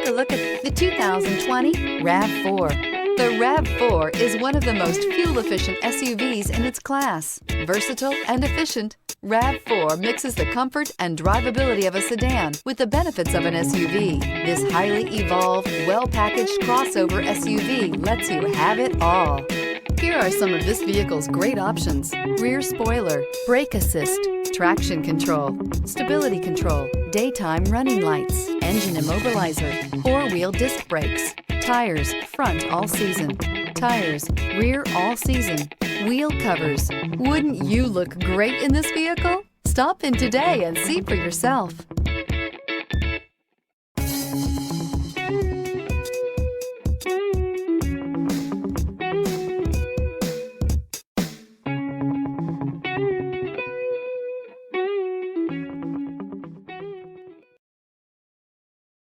take a look at the 2020 RAV4. The RAV4 is one of the most fuel-efficient SUVs in its class. Versatile and efficient, RAV4 mixes the comfort and drivability of a sedan with the benefits of an SUV. This highly evolved, well-packaged crossover SUV lets you have it all. Here are some of this vehicle's great options: rear spoiler, brake assist, traction control, stability control, daytime running lights, engine immobilizer, four-wheel disc brakes, tires front all season, tires rear all season, wheel covers. Wouldn't you look great in this vehicle? Stop in today and see for yourself.